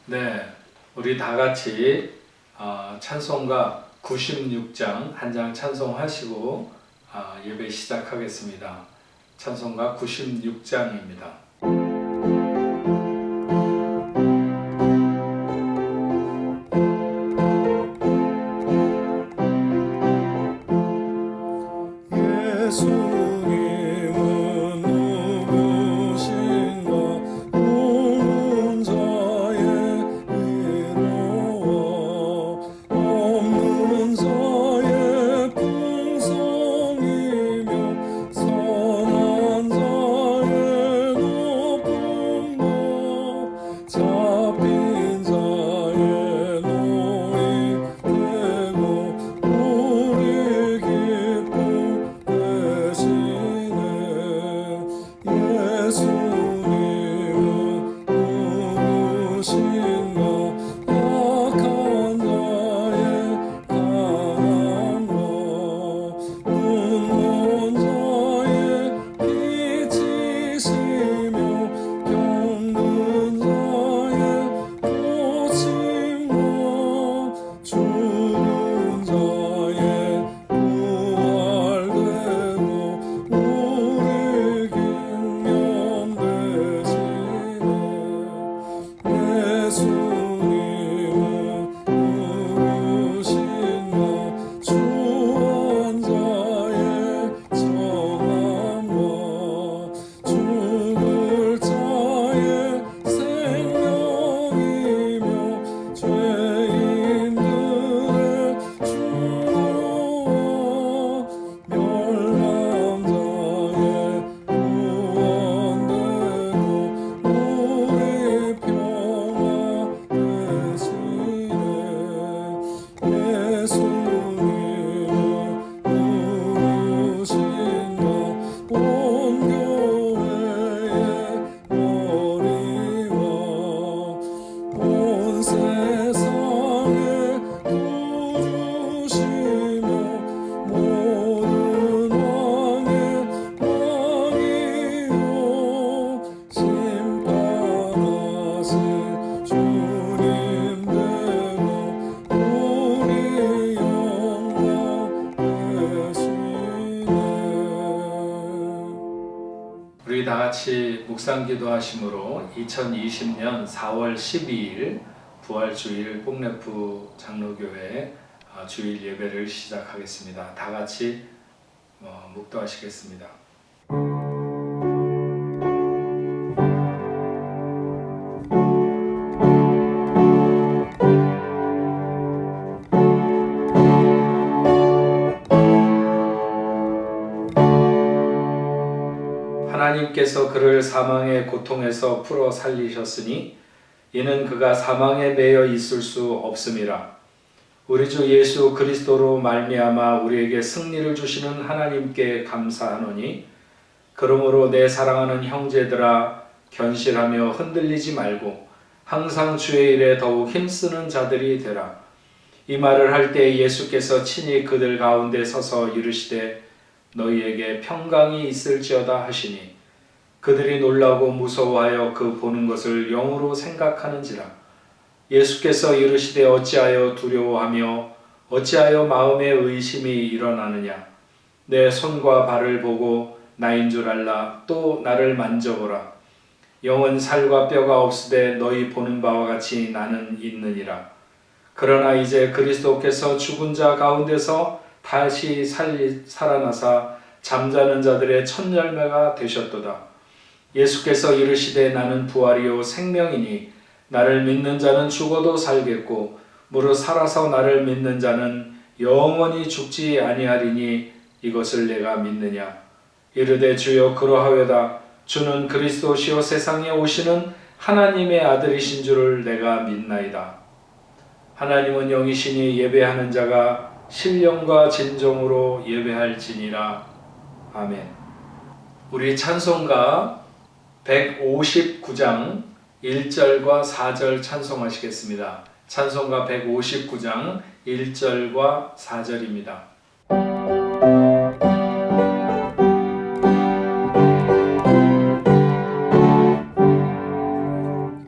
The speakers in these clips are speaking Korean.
네, 우리 다 같이 찬송가 96장 한 장 찬송하시고 예배 시작하겠습니다. 찬송가 96장입니다. 우리 다 같이 묵상 기도하심으로 2020년 4월 12일 부활주일 뽕래프 장로교회 주일 예배를 시작하겠습니다. 다 같이 묵도하시겠습니다. 하나님께서 그를 사망의 고통에서 풀어 살리셨으니 이는 그가 사망에 매여 있을 수 없음이라. 우리 주 예수 그리스도로 말미암아 우리에게 승리를 주시는 하나님께 감사하노니 그러므로 내 사랑하는 형제들아 견실하며 흔들리지 말고 항상 주의 일에 더욱 힘쓰는 자들이 되라. 이 말을 할 때 예수께서 친히 그들 가운데 서서 이르시되 너희에게 평강이 있을지어다 하시니 그들이 놀라고 무서워하여 그 보는 것을 영으로 생각하는지라. 예수께서 이르시되 어찌하여 두려워하며 어찌하여 마음에 의심이 일어나느냐. 내 손과 발을 보고 나인 줄 알라. 또 나를 만져보라. 영은 살과 뼈가 없으되 너희 보는 바와 같이 나는 있느니라. 그러나 이제 그리스도께서 죽은 자 가운데서 다시 살아나사 잠자는 자들의 첫 열매가 되셨도다. 예수께서 이르시되 나는 부활이요 생명이니 나를 믿는 자는 죽어도 살겠고 무릇 살아서 나를 믿는 자는 영원히 죽지 아니하리니 이것을 내가 믿느냐. 이르되 주여 그러하외다. 주는 그리스도시요 세상에 오시는 하나님의 아들이신 줄을 내가 믿나이다. 하나님은 영이시니 예배하는 자가 신령과 진정으로 예배할지니라. 아멘. 우리 찬송가 159장 1절과 4절 찬송하시겠습니다. 찬송가 159장 1절과 4절입니다.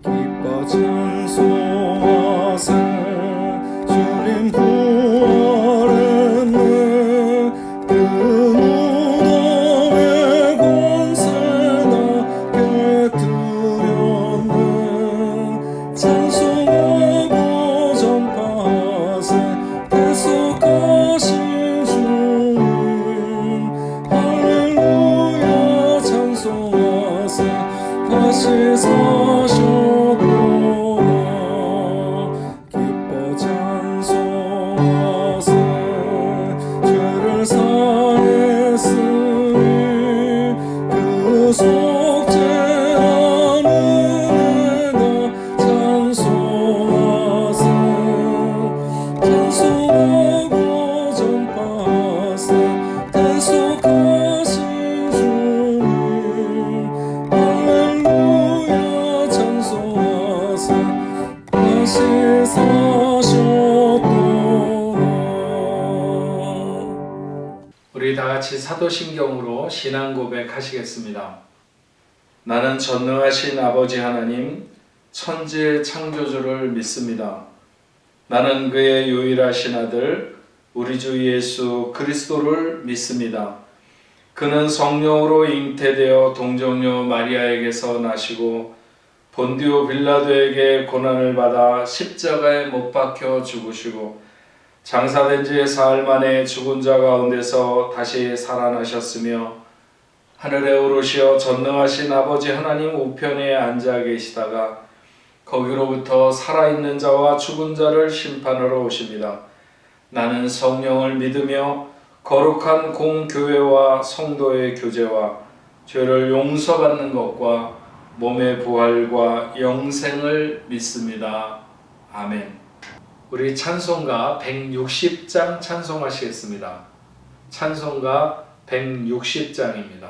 기뻐 찬송 다시 사셨구나. 기뻐 찬송하세. 죄를 사했으니 그 속죄하는 내가 찬송하세. 찬송하고 전파하세. 대속하신 주님 할렐루야 찬송하세. 다시 사셨구나. 우리 다같이 사도신경으로 신앙 고백하시겠습니다. 나는 전능하신 아버지 하나님 천지의 창조주를 믿습니다. 나는 그의 유일하신 아들 우리 주 예수 그리스도를 믿습니다. 그는 성령으로 잉태되어 동정녀 마리아에게서 나시고 본디오 빌라도에게 고난을 받아 십자가에 못 박혀 죽으시고 장사된 지 사흘 만에 죽은 자 가운데서 다시 살아나셨으며 하늘에 오르시어 전능하신 아버지 하나님 우편에 앉아 계시다가 거기로부터 살아있는 자와 죽은 자를 심판하러 오십니다. 나는 성령을 믿으며 거룩한 공교회와 성도의 교제와 죄를 용서받는 것과 몸의 부활과 영생을 믿습니다. 아멘. 우리 찬송가 160장 찬송하시겠습니다. 찬송가 160장입니다.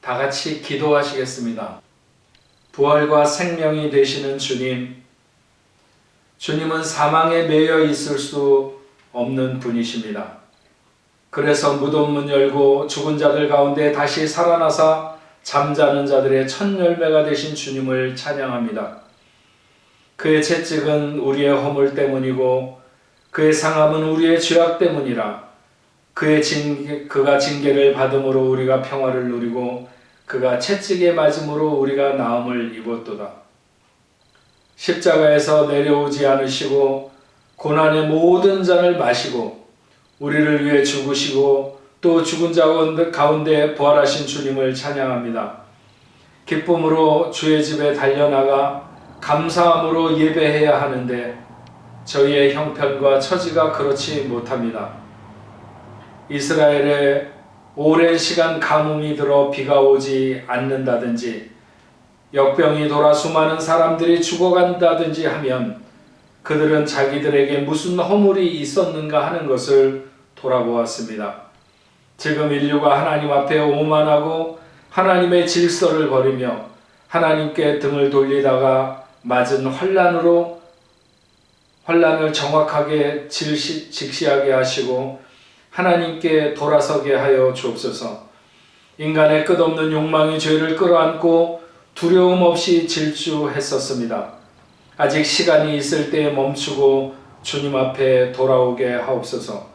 다 같이 기도하시겠습니다. 부활과 생명이 되시는 주님, 주님은 사망에 매여 있을 수 없는 분이십니다. 그래서 무덤 문 열고 죽은 자들 가운데 다시 살아나사 잠자는 자들의 첫 열매가 되신 주님을 찬양합니다. 그의 채찍은 우리의 허물 때문이고 그의 상함은 우리의 죄악 때문이라. 그가 징계를 받음으로 우리가 평화를 누리고 그가 채찍에 맞음으로 우리가 나음을 입었도다. 십자가에서 내려오지 않으시고 고난의 모든 잔을 마시고 우리를 위해 죽으시고 또 죽은 자 가운데 부활하신 주님을 찬양합니다. 기쁨으로 주의 집에 달려나가 감사함으로 예배해야 하는데 저희의 형편과 처지가 그렇지 못합니다. 이스라엘에 오랜 시간 가뭄이 들어 비가 오지 않는다든지 역병이 돌아 수많은 사람들이 죽어간다든지 하면 그들은 자기들에게 무슨 허물이 있었는가 하는 것을 돌아보았습니다. 지금 인류가 하나님 앞에 오만하고 하나님의 질서를 버리며 하나님께 등을 돌리다가 맞은 환난을 정확하게 직시하게 하시고 하나님께 돌아서게 하여 주옵소서. 인간의 끝없는 욕망이 죄를 끌어안고 두려움 없이 질주했었습니다. 아직 시간이 있을 때에 멈추고 주님 앞에 돌아오게 하옵소서.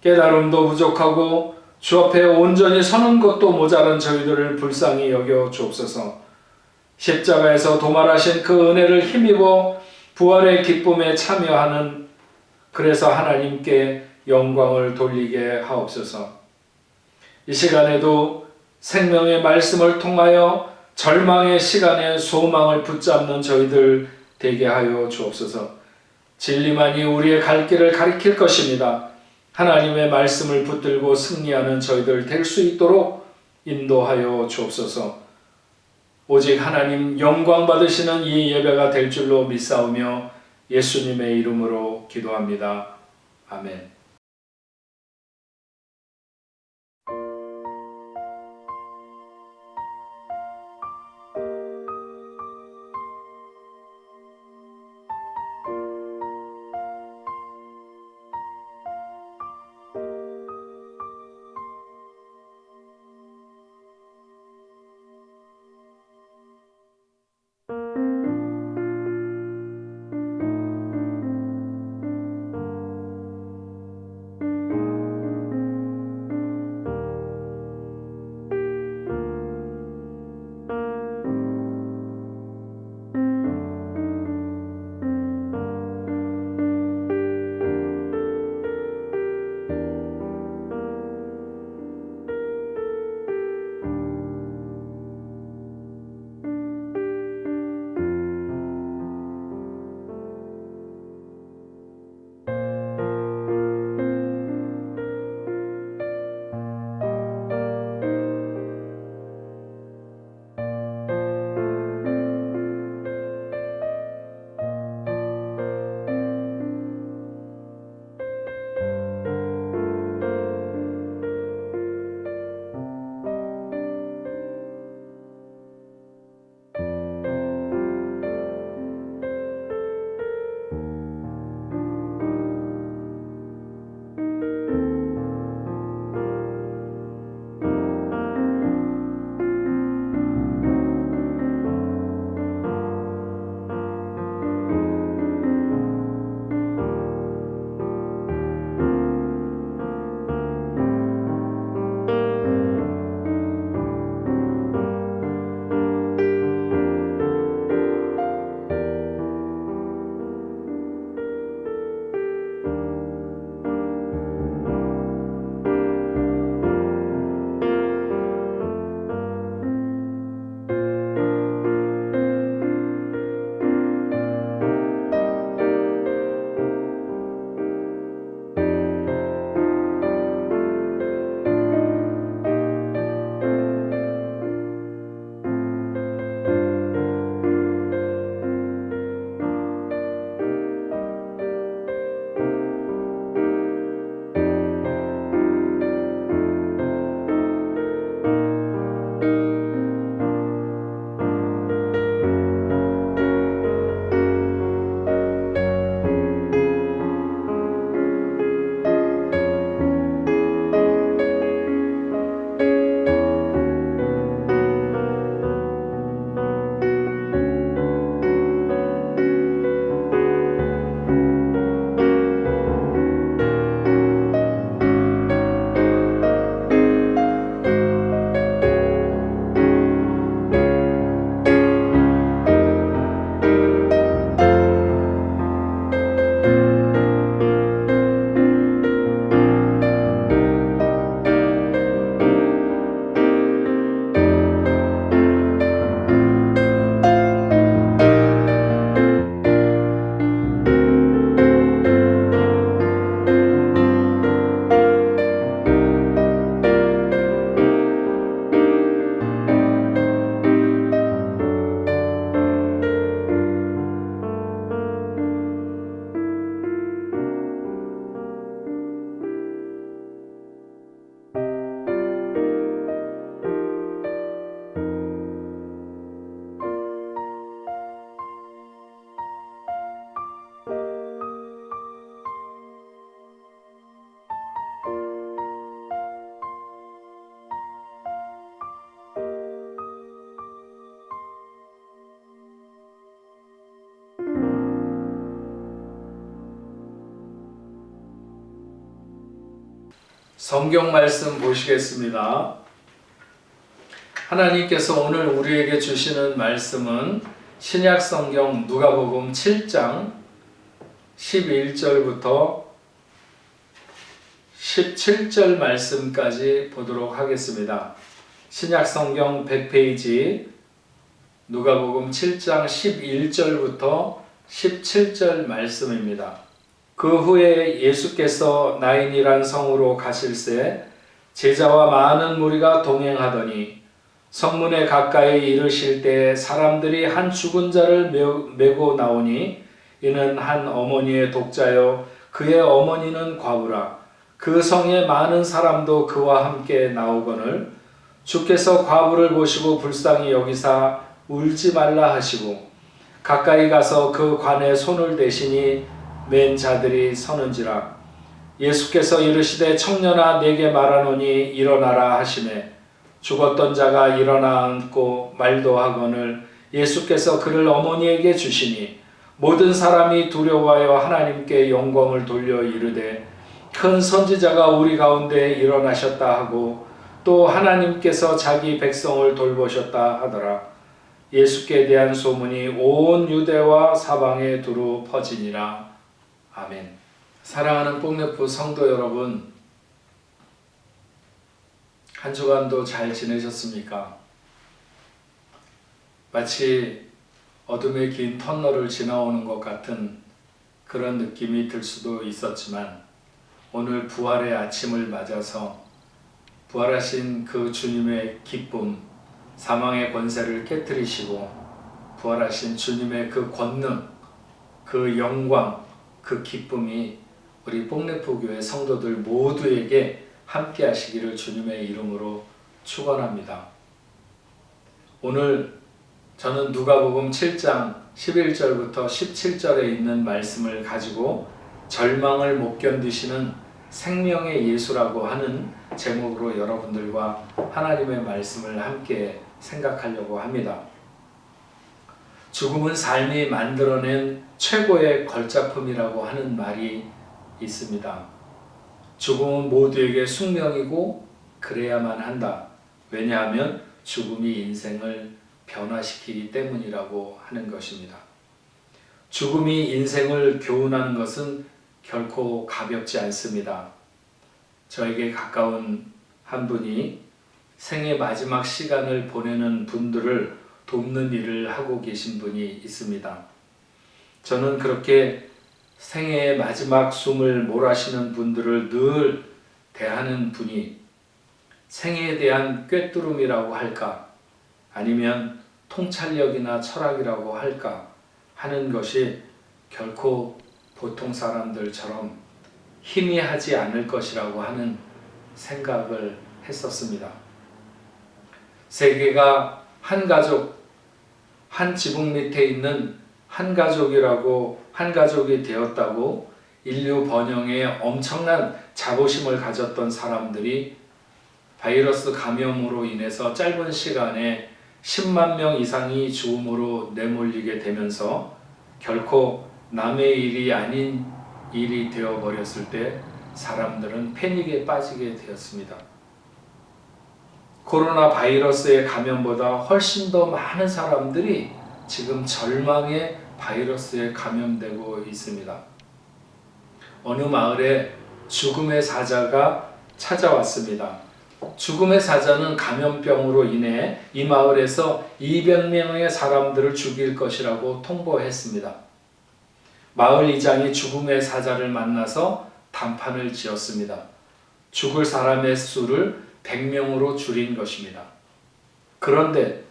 깨달음도 부족하고 주 앞에 온전히 서는 것도 모자란 저희들을 불쌍히 여겨 주옵소서. 십자가에서 도말하신 그 은혜를 힘입어 부활의 기쁨에 참여하는, 그래서 하나님께 영광을 돌리게 하옵소서. 이 시간에도 생명의 말씀을 통하여 절망의 시간에 소망을 붙잡는 저희들 되게 하여 주옵소서. 진리만이 우리의 갈 길을 가리킬 것입니다. 하나님의 말씀을 붙들고 승리하는 저희들 될 수 있도록 인도하여 주옵소서. 오직 하나님 영광 받으시는 이 예배가 될 줄로 믿사오며 예수님의 이름으로 기도합니다. 아멘. 성경 말씀 보시겠습니다. 하나님께서 오늘 우리에게 주시는 말씀은 신약 성경 누가복음 7장 11절부터 17절 말씀까지 보도록 하겠습니다. 신약 성경 100페이지 누가복음 7장 11절부터 17절 말씀입니다. 그 후에 예수께서 나인이란 성으로 가실새 제자와 많은 무리가 동행하더니 성문에 가까이 이르실 때 사람들이 한 죽은 자를 메고 나오니 이는 한 어머니의 독자요 그의 어머니는 과부라. 그 성에 많은 사람도 그와 함께 나오거늘 주께서 과부를 보시고 불쌍히 여기사 울지 말라 하시고 가까이 가서 그 관에 손을 대시니 맨 자들이 서는지라. 예수께서 이르시되 청년아 내게 말하노니 일어나라 하시매 죽었던 자가 일어나 앉고 말도 하거늘 예수께서 그를 어머니에게 주시니 모든 사람이 두려워하여 하나님께 영광을 돌려 이르되 큰 선지자가 우리 가운데 일어나셨다 하고 또 하나님께서 자기 백성을 돌보셨다 하더라. 예수께 대한 소문이 온 유대와 사방에 두루 퍼지니라. 아멘. 사랑하는 뽕네프 성도 여러분, 한 주간도 잘 지내셨습니까? 마치 어둠의 긴 터널을 지나오는 것 같은 그런 느낌이 들 수도 있었지만 오늘 부활의 아침을 맞아서 부활하신 그 주님의 기쁨, 사망의 권세를 깨뜨리시고 부활하신 주님의 그 권능, 그 영광, 그 기쁨이 우리 뽕네프 교회 성도들 모두에게 함께 하시기를 주님의 이름으로 축원합니다. 오늘 저는 누가복음 7장 11절부터 17절에 있는 말씀을 가지고 절망을 못 견디시는 생명의 예수라고 하는 제목으로 여러분들과 하나님의 말씀을 함께 생각하려고 합니다. 죽음은 삶이 만들어낸 최고의 걸작품이라고 하는 말이 있습니다. 죽음은 모두에게 숙명이고 그래야만 한다. 왜냐하면 죽음이 인생을 변화시키기 때문이라고 하는 것입니다. 죽음이 인생을 교훈하는 것은 결코 가볍지 않습니다. 저에게 가까운 한 분이 생의 마지막 시간을 보내는 분들을 돕는 일을 하고 계신 분이 있습니다. 저는 그렇게 생애의 마지막 숨을 몰아쉬는 분들을 늘 대하는 분이 생애에 대한 꿰뚫음이라고 할까 아니면 통찰력이나 철학이라고 할까 하는 것이 결코 보통 사람들처럼 희미하지 않을 것이라고 하는 생각을 했었습니다. 세계가 한 가족, 한 지붕 밑에 있는 한 가족이라고 한 가족이 되었다고 인류 번영에 엄청난 자부심을 가졌던 사람들이 바이러스 감염으로 인해서 짧은 시간에 10만 명 이상이 죽음으로 내몰리게 되면서 결코 남의 일이 아닌 일이 되어버렸을 때 사람들은 패닉에 빠지게 되었습니다. 코로나 바이러스의 감염보다 훨씬 더 많은 사람들이 지금 절망의 바이러스에 감염되고 있습니다. 어느 마을에 죽음의 사자가 찾아왔습니다. 죽음의 사자는 감염병으로 인해 이 마을에서 200명의 사람들을 죽일 것이라고 통보했습니다. 마을 이장이 죽음의 사자를 만나서 단판을 지었습니다. 죽을 사람의 수를 100명으로 줄인 것입니다. 그런데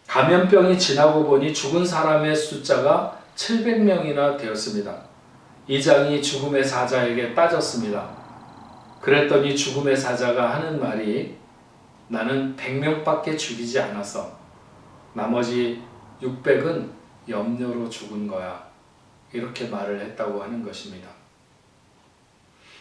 감염병이 지나고 보니 죽은 사람의 숫자가 700명이나 되었습니다. 이장이 죽음의 사자에게 따졌습니다. 그랬더니 죽음의 사자가 하는 말이 나는 100명밖에 죽이지 않았어. 나머지 600은 염려로 죽은 거야. 이렇게 말을 했다고 하는 것입니다.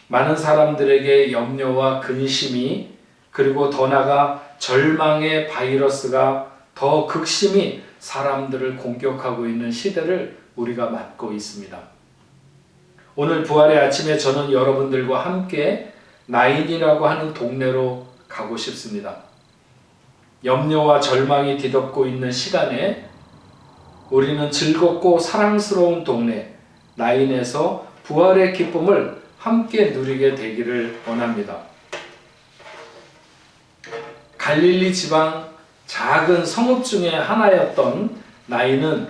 많은 사람들에게 염려와 근심이 그리고 더 나아가 절망의 바이러스가 더 극심히 사람들을 공격하고 있는 시대를 우리가 맞고 있습니다. 오늘 부활의 아침에 저는 여러분들과 함께 나인이라고 하는 동네로 가고 싶습니다. 염려와 절망이 뒤덮고 있는 시간에 우리는 즐겁고 사랑스러운 동네 나인에서 부활의 기쁨을 함께 누리게 되기를 원합니다. 갈릴리 지방 작은 성읍 중에 하나였던 나인은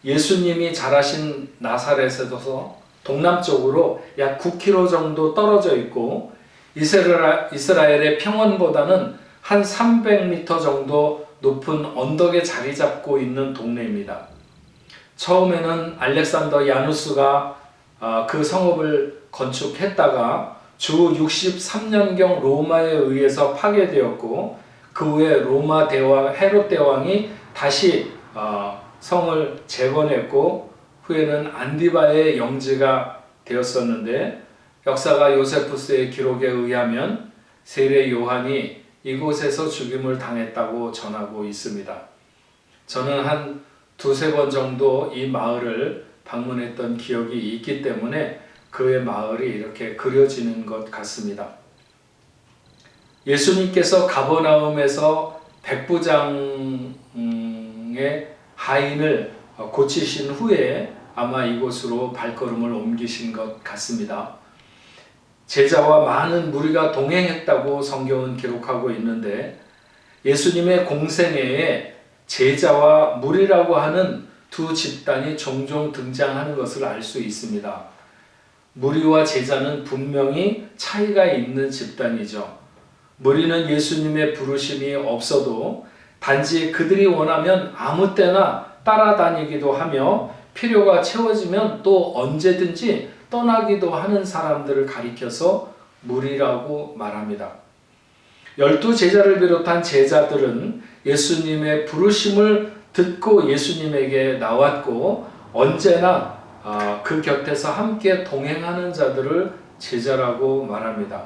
예수님이 자라신 나사렛에서 동남쪽으로 약 9km 정도 떨어져 있고 이스라엘의 평원보다는 한 300m 정도 높은 언덕에 자리 잡고 있는 동네입니다. 처음에는 알렉산더 야누스가 그 성읍을 건축했다가 주 63년경 로마에 의해서 파괴되었고 그 후에 로마 대왕 헤롯 대왕이 다시 성을 재건했고 후에는 안디바의 영지가 되었었는데 역사가 요세푸스의 기록에 의하면 세례 요한이 이곳에서 죽임을 당했다고 전하고 있습니다. 저는 한 두세 번 정도 이 마을을 방문했던 기억이 있기 때문에 그의 마을이 이렇게 그려지는 것 같습니다. 예수님께서 가버나움에서 백부장의 하인을 고치신 후에 아마 이곳으로 발걸음을 옮기신 것 같습니다. 제자와 많은 무리가 동행했다고 성경은 기록하고 있는데 예수님의 공생애에 제자와 무리라고 하는 두 집단이 종종 등장하는 것을 알 수 있습니다. 무리와 제자는 분명히 차이가 있는 집단이죠. 무리는 예수님의 부르심이 없어도 단지 그들이 원하면 아무 때나 따라다니기도 하며 필요가 채워지면 또 언제든지 떠나기도 하는 사람들을 가리켜서 무리라고 말합니다. 12제자를 비롯한 제자들은 예수님의 부르심을 듣고 예수님에게 나왔고 언제나 그 곁에서 함께 동행하는 자들을 제자라고 말합니다.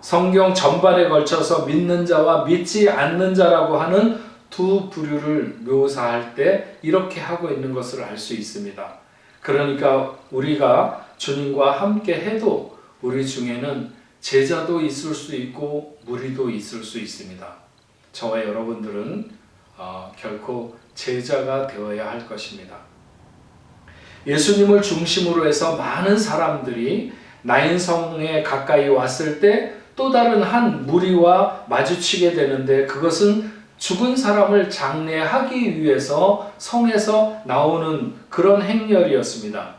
성경 전반에 걸쳐서 믿는 자와 믿지 않는 자라고 하는 두 부류를 묘사할 때 이렇게 하고 있는 것을 알 수 있습니다. 그러니까 우리가 주님과 함께 해도 우리 중에는 제자도 있을 수 있고 무리도 있을 수 있습니다. 저와 여러분들은 결코 제자가 되어야 할 것입니다. 예수님을 중심으로 해서 많은 사람들이 나인성에 가까이 왔을 때 또 다른 한 무리와 마주치게 되는데 그것은 죽은 사람을 장례하기 위해서 성에서 나오는 그런 행렬이었습니다.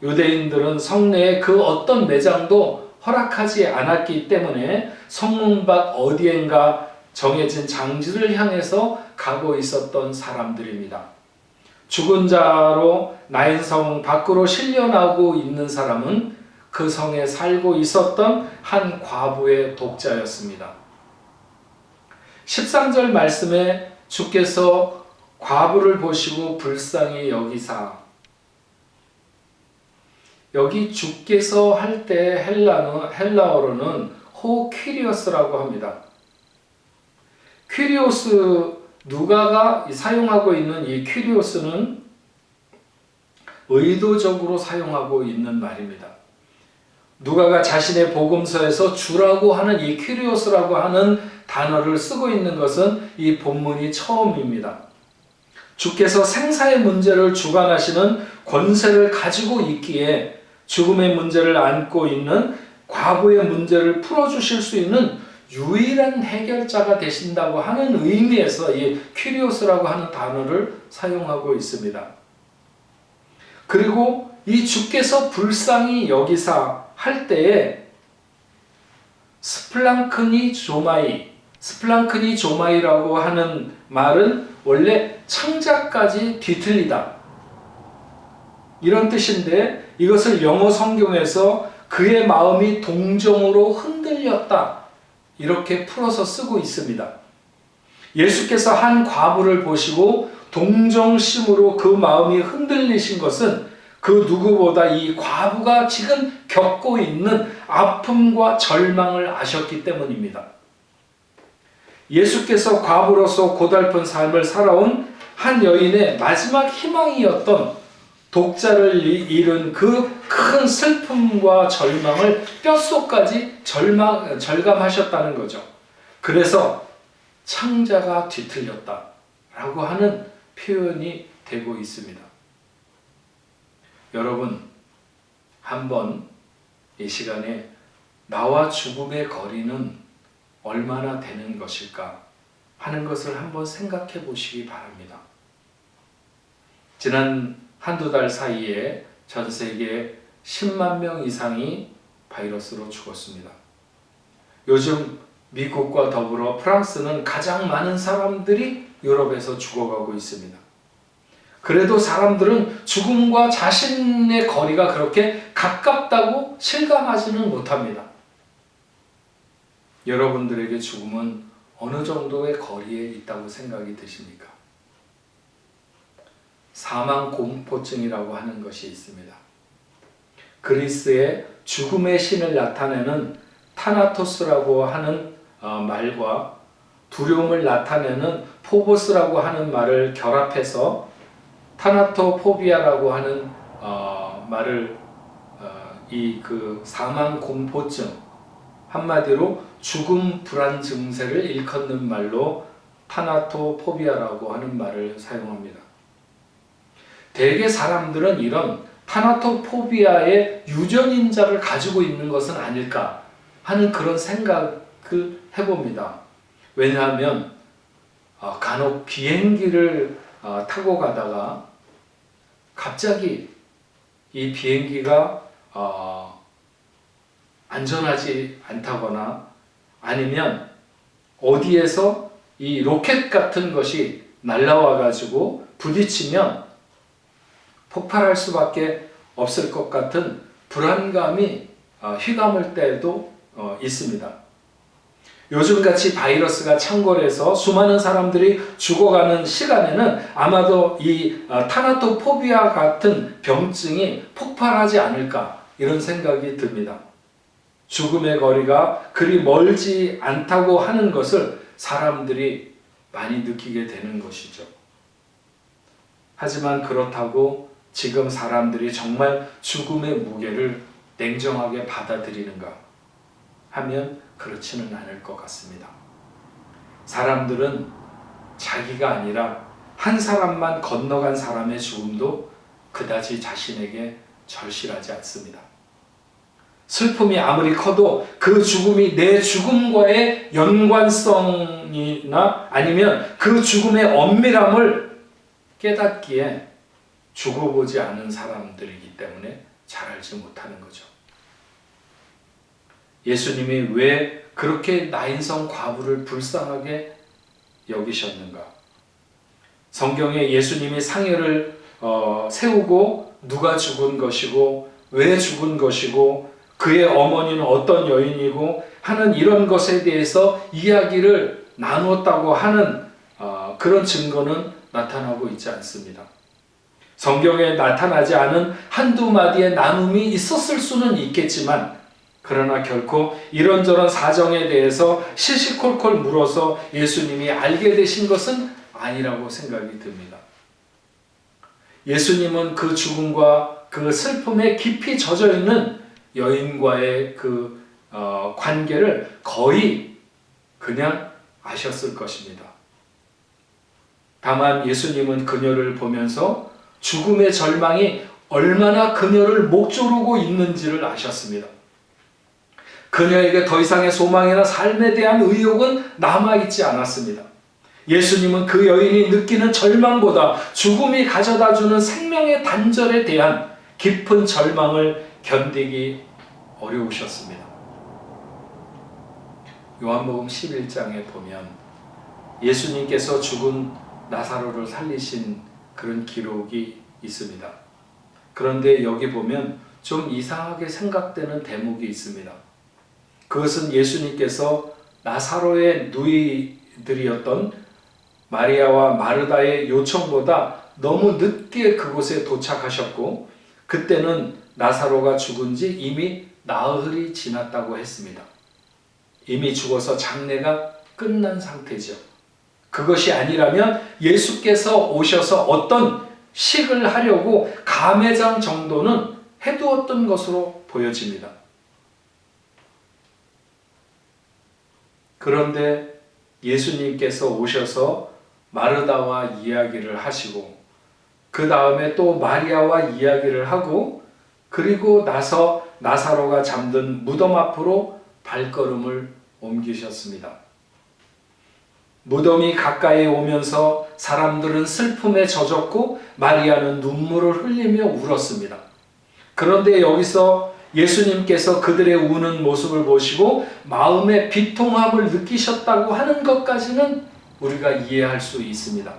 유대인들은 성내에 그 어떤 매장도 허락하지 않았기 때문에 성문 밖 어디엔가 정해진 장지를 향해서 가고 있었던 사람들입니다. 죽은 자로 나인성 밖으로 실려나오고 있는 사람은 그 성에 살고 있었던 한 과부의 독자였습니다. 13절 말씀에 주께서 과부를 보시고 불쌍히 여기사, 여기 주께서 할 때 헬라어로는 호 퀴리오스라고 합니다. 퀴리오스, 누가가 사용하고 있는 이 퀴리오스는 의도적으로 사용하고 있는 말입니다. 누가가 자신의 복음서에서 주라고 하는 이 퀴리오스라고 하는 단어를 쓰고 있는 것은 이 본문이 처음입니다. 주께서 생사의 문제를 주관하시는 권세를 가지고 있기에 죽음의 문제를 안고 있는 과부의 문제를 풀어주실 수 있는 유일한 해결자가 되신다고 하는 의미에서 이 퀴리오스라고 하는 단어를 사용하고 있습니다. 그리고 이 주께서 불쌍히 여기사 할 때에 스플랑크니 조마이라고 하는 말은 원래 창자까지 뒤틀리다 이런 뜻인데 이것을 영어 성경에서 그의 마음이 동정으로 흔들렸다 이렇게 풀어서 쓰고 있습니다. 예수께서 한 과부를 보시고 동정심으로 그 마음이 흔들리신 것은 그 누구보다 이 과부가 지금 겪고 있는 아픔과 절망을 아셨기 때문입니다. 예수께서 과부로서 고달픈 삶을 살아온 한 여인의 마지막 희망이었던 독자를 잃은 그 큰 슬픔과 절망을 뼛속까지 절감하셨다는 거죠. 그래서 창자가 뒤틀렸다 라고 하는 표현이 되고 있습니다. 여러분, 한번 이 시간에 나와 죽음의 거리는 얼마나 되는 것일까 하는 것을 한번 생각해 보시기 바랍니다. 지난 한두 달 사이에 전 세계 10만 명 이상이 바이러스로 죽었습니다. 요즘 미국과 더불어 프랑스는 가장 많은 사람들이 유럽에서 죽어가고 있습니다. 그래도 사람들은 죽음과 자신의 거리가 그렇게 가깝다고 실감하지는 못합니다. 여러분들에게 죽음은 어느 정도의 거리에 있다고 생각이 드십니까? 사망 공포증이라고 하는 것이 있습니다. 그리스의 죽음의 신을 나타내는 타나토스라고 하는 말과 두려움을 나타내는 포보스라고 하는 말을 결합해서 타나토포비아라고 하는 말을 이 그 사망 공포증, 한마디로 죽음 불안 증세를 일컫는 말로 타나토포비아라고 하는 말을 사용합니다. 대개 사람들은 이런 타나토포비아의 유전인자를 가지고 있는 것은 아닐까 하는 그런 생각을 해봅니다. 왜냐하면 간혹 비행기를 타고 가다가 갑자기 이 비행기가 안전하지 않다거나 아니면 어디에서 이 로켓 같은 것이 날라와 가지고 부딪히면 폭발할 수밖에 없을 것 같은 불안감이 휘감을 때도 있습니다. 요즘같이 바이러스가 창궐해서 수많은 사람들이 죽어가는 시간에는 아마도 이 타나토포비아 같은 병증이 폭발하지 않을까 이런 생각이 듭니다. 죽음의 거리가 그리 멀지 않다고 하는 것을 사람들이 많이 느끼게 되는 것이죠. 하지만 그렇다고 지금 사람들이 정말 죽음의 무게를 냉정하게 받아들이는가 하면 그렇지는 않을 것 같습니다. 사람들은 자기가 아니라 한 사람만 건너간 사람의 죽음도 그다지 자신에게 절실하지 않습니다. 슬픔이 아무리 커도 그 죽음이 내 죽음과의 연관성이나 아니면 그 죽음의 엄밀함을 깨닫기에 죽어보지 않은 사람들이기 때문에 잘 알지 못하는 거죠. 예수님이 왜 그렇게 나인성 과부를 불쌍하게 여기셨는가? 성경에 예수님이 상해를 세우고 누가 죽은 것이고 왜 죽은 것이고 그의 어머니는 어떤 여인이고 하는 이런 것에 대해서 이야기를 나누었다고 하는 그런 증거는 나타나고 있지 않습니다. 성경에 나타나지 않은 한두 마디의 나눔이 있었을 수는 있겠지만 그러나 결코 이런저런 사정에 대해서 시시콜콜 물어서 예수님이 알게 되신 것은 아니라고 생각이 듭니다. 예수님은 그 죽음과 그 슬픔에 깊이 젖어 있는 여인과의 그 관계를 거의 그냥 아셨을 것입니다. 다만 예수님은 그녀를 보면서 죽음의 절망이 얼마나 그녀를 목조르고 있는지를 아셨습니다. 그녀에게 더 이상의 소망이나 삶에 대한 의욕은 남아있지 않았습니다. 예수님은 그 여인이 느끼는 절망보다 죽음이 가져다주는 생명의 단절에 대한 깊은 절망을 견디기 어려우셨습니다. 요한복음 11장에 보면 예수님께서 죽은 나사로를 살리신 그런 기록이 있습니다. 그런데 여기 보면 좀 이상하게 생각되는 대목이 있습니다. 그것은 예수님께서 나사로의 누이들이었던 마리아와 마르다의 요청보다 너무 늦게 그곳에 도착하셨고 그때는 나사로가 죽은 지 이미 나흘이 지났다고 했습니다. 이미 죽어서 장례가 끝난 상태죠. 그것이 아니라면 예수께서 오셔서 어떤 식을 하려고 가매장 정도는 해두었던 것으로 보여집니다. 그런데 예수님께서 오셔서 마르다와 이야기를 하시고 그 다음에 또 마리아와 이야기를 하고 그리고 나서 나사로가 잠든 무덤 앞으로 발걸음을 옮기셨습니다. 무덤이 가까이 오면서 사람들은 슬픔에 젖었고 마리아는 눈물을 흘리며 울었습니다. 그런데 여기서 예수님께서 그들의 우는 모습을 보시고 마음의 비통함을 느끼셨다고 하는 것까지는 우리가 이해할 수 있습니다.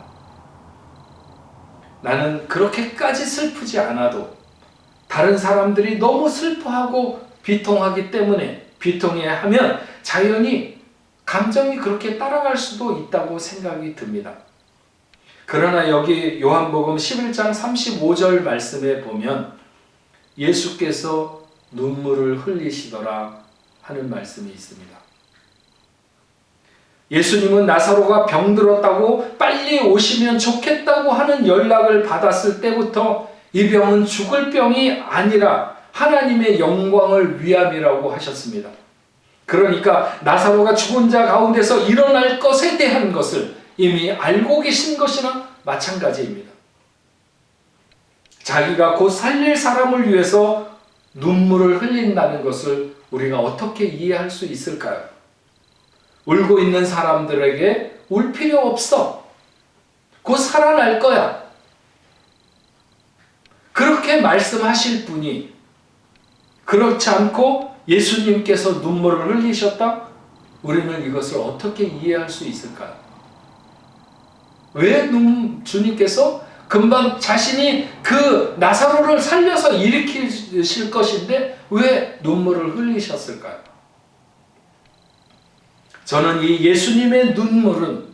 나는 그렇게까지 슬프지 않아도 다른 사람들이 너무 슬퍼하고 비통하기 때문에 비통해하면 자연히 감정이 그렇게 따라갈 수도 있다고 생각이 듭니다. 그러나 여기 요한복음 11장 35절 말씀에 보면 예수께서 눈물을 흘리시더라 하는 말씀이 있습니다. 예수님은 나사로가 병들었다고 빨리 오시면 좋겠다고 하는 연락을 받았을 때부터 이 병은 죽을 병이 아니라 하나님의 영광을 위함이라고 하셨습니다. 그러니까 나사로가 죽은 자 가운데서 일어날 것에 대한 것을 이미 알고 계신 것이나 마찬가지입니다. 자기가 곧 살릴 사람을 위해서 눈물을 흘린다는 것을 우리가 어떻게 이해할 수 있을까요? 울고 있는 사람들에게 울 필요 없어. 곧 살아날 거야. 그렇게 말씀하실 분이 그렇지 않고 예수님께서 눈물을 흘리셨다? 우리는 이것을 어떻게 이해할 수 있을까요? 왜 주님께서 금방 자신이 그 나사로를 살려서 일으키실 것인데 왜 눈물을 흘리셨을까요? 저는 이 예수님의 눈물은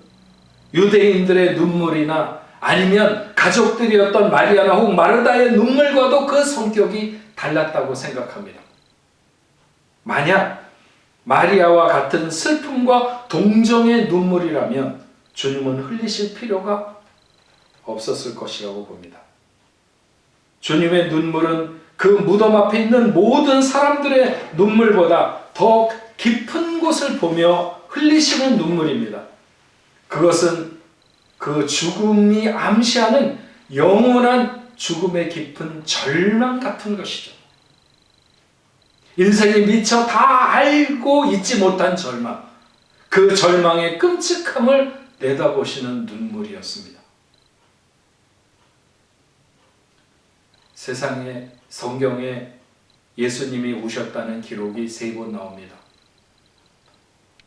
유대인들의 눈물이나 아니면 가족들이었던 마리아나 혹 마르다의 눈물과도 그 성격이 달랐다고 생각합니다. 만약 마리아와 같은 슬픔과 동정의 눈물이라면 주님은 흘리실 필요가 없었을 것이라고 봅니다. 주님의 눈물은 그 무덤 앞에 있는 모든 사람들의 눈물보다 더 깊은 곳을 보며 흘리시는 눈물입니다. 그것은 그 죽음이 암시하는 영원한 죽음의 깊은 절망 같은 것이죠. 인생이 미처 다 알고 있지 못한 절망, 그 절망의 끔찍함을 내다보시는 눈물이었습니다. 세상에 성경에 예수님이 우셨다는 기록이 3번 나옵니다.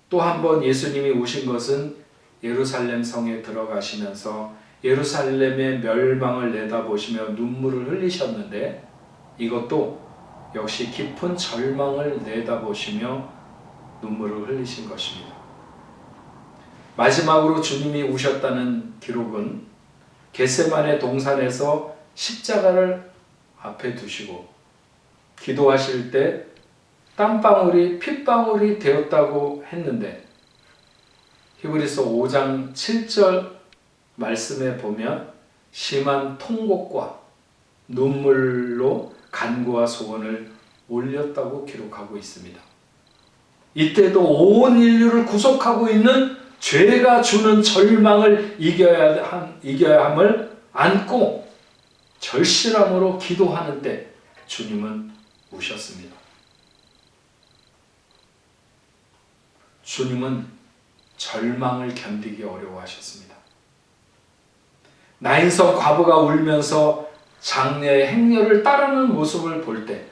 또 한 번 예수님이 우신 것은 예루살렘 성에 들어가시면서 예루살렘의 멸망을 내다보시며 눈물을 흘리셨는데 이것도 역시 깊은 절망을 내다보시며 눈물을 흘리신 것입니다. 마지막으로 주님이 우셨다는 기록은 겟세마네 동산에서 십자가를 앞에 두시고 기도하실 때 땀방울이 핏방울이 되었다고 했는데 히브리서 5장 7절 말씀에 보면 심한 통곡과 눈물로 간구와 소원을 올렸다고 기록하고 있습니다. 이때도 온 인류를 구속하고 있는 죄가 주는 절망을 이겨야 함을 안고 절실함으로 기도하는 때 주님은 우셨습니다. 주님은 절망을 견디기 어려워하셨습니다. 나인성 과부가 울면서 장녀의 행렬을 따르는 모습을 볼 때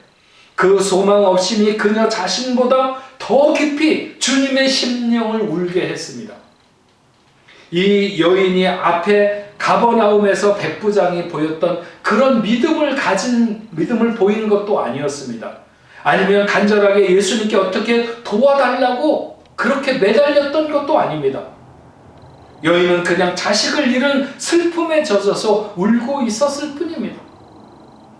그 소망 없음이 그녀 자신보다 더 깊이 주님의 심령을 울게 했습니다. 이 여인이 앞에 가버나움에서 백부장이 보였던 그런 믿음을 보이는 것도 아니었습니다. 아니면 간절하게 예수님께 어떻게 도와달라고 그렇게 매달렸던 것도 아닙니다. 여인은 그냥 자식을 잃은 슬픔에 젖어서 울고 있었을 뿐입니다.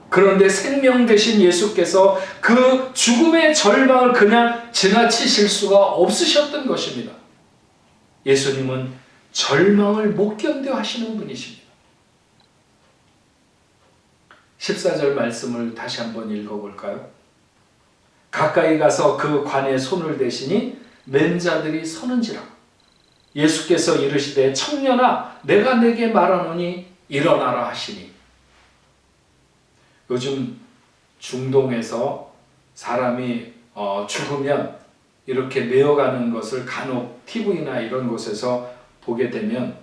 그런데 생명 되신 예수께서 그 죽음의 절망을 그냥 지나치실 수가 없으셨던 것입니다. 예수님은 절망을 못 견뎌 하시는 분이십니다. 14절 말씀을 다시 한번 읽어볼까요? 가까이 가서 그 관에 손을 대시니 맨 자들이 서는지라. 예수께서 이르시되 청년아 내가 네게 말하노니 일어나라 하시니. 요즘 중동에서 사람이 죽으면 이렇게 메어가는 것을 간혹 TV나 이런 곳에서 보게 되면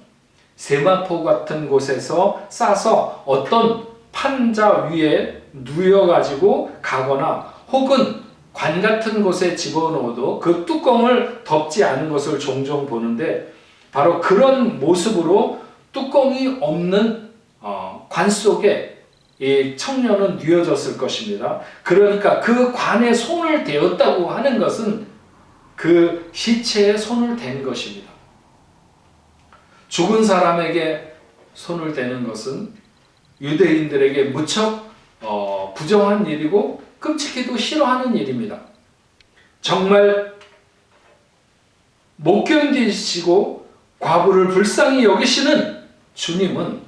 세마포 같은 곳에서 싸서 어떤 판자 위에 누워가지고 가거나 혹은 관 같은 곳에 집어넣어도 그 뚜껑을 덮지 않은 것을 종종 보는데, 바로 그런 모습으로 뚜껑이 없는 관 속에 이 청년은 뉘어졌을 것입니다. 그러니까 그 관에 손을 대었다고 하는 것은 그 시체에 손을 댄 것입니다. 죽은 사람에게 손을 대는 것은 유대인들에게 무척 부정한 일이고 끔찍히도 싫어하는 일입니다. 정말 못 견디시고 과부를 불쌍히 여기시는 주님은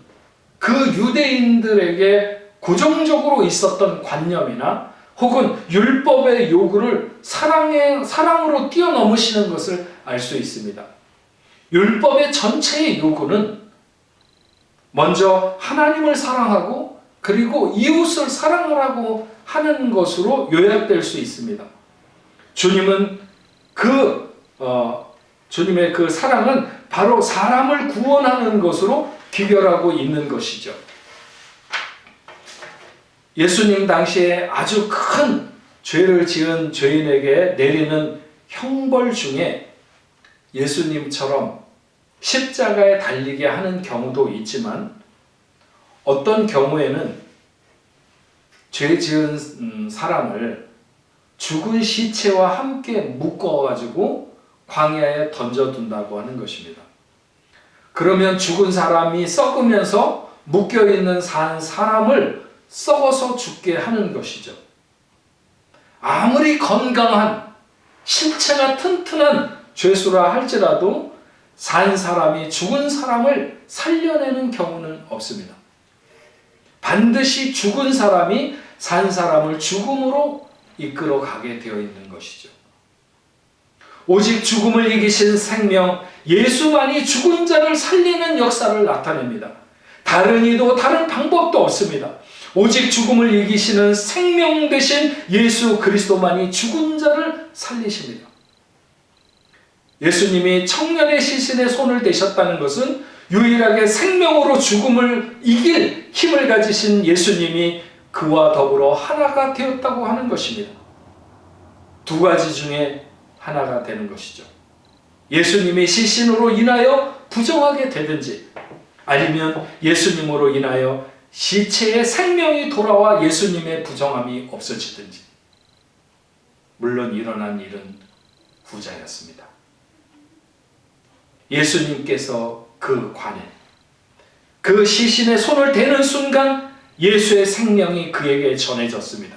그 유대인들에게 고정적으로 있었던 관념이나 혹은 율법의 요구를 사랑으로 뛰어넘으시는 것을 알 수 있습니다. 율법의 전체의 요구는 먼저 하나님을 사랑하고 그리고 이웃을 사랑하라고 하는 것으로 요약될 수 있습니다. 주님은 주님의 그 사랑은 바로 사람을 구원하는 것으로 귀결하고 있는 것이죠. 예수님 당시에 아주 큰 죄를 지은 죄인에게 내리는 형벌 중에 예수님처럼 십자가에 달리게 하는 경우도 있지만, 어떤 경우에는 죄 지은 사람을 죽은 시체와 함께 묶어가지고 광야에 던져둔다고 하는 것입니다. 그러면 죽은 사람이 썩으면서 묶여있는 산 사람을 썩어서 죽게 하는 것이죠. 아무리 건강한 신체가 튼튼한 죄수라 할지라도 산 사람이 죽은 사람을 살려내는 경우는 없습니다. 반드시 죽은 사람이 산 사람을 죽음으로 이끌어 가게 되어 있는 것이죠. 오직 죽음을 이기신 생명 예수만이 죽은 자를 살리는 역사를 나타냅니다. 다른 이도 다른 방법도 없습니다. 오직 죽음을 이기시는 생명 되신 예수 그리스도만이 죽은 자를 살리십니다. 예수님이 청년의 시신에 손을 대셨다는 것은 유일하게 생명으로 죽음을 이길 힘을 가지신 예수님이 그와 더불어 하나가 되었다고 하는 것입니다. 두 가지 중에 하나가 되는 것이죠. 예수님이 시신으로 인하여 부정하게 되든지, 아니면 예수님으로 인하여 시체의 생명이 돌아와 예수님의 부정함이 없어지든지. 물론 일어난 일은 후자였습니다. 예수님께서 그 관에, 그 시신에 손을 대는 순간 예수의 생명이 그에게 전해졌습니다.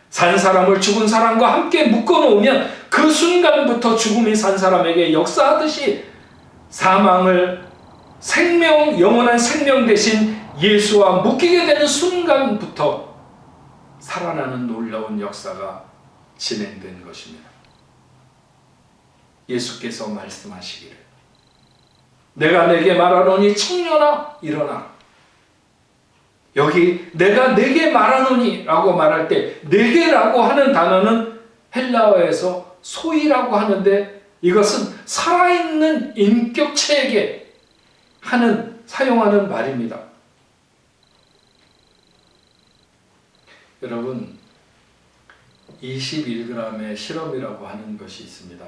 산 사람을 죽은 사람과 함께 묶어놓으면 그 순간부터 죽음이 산 사람에게 역사하듯이 사망을 영원한 생명 대신 예수와 묶이게 되는 순간부터 살아나는 놀라운 역사가 진행된 것입니다. 예수께서 말씀하시기를 내가 네게 말하노니 청년아 일어나. 여기 내가 네게 말하노니 라고 말할 때 네게라고 하는 단어는 헬라어에서 소이라고 하는데, 이것은 살아있는 인격체에게 사용하는 말입니다. 여러분, 21g의 실험이라고 하는 것이 있습니다.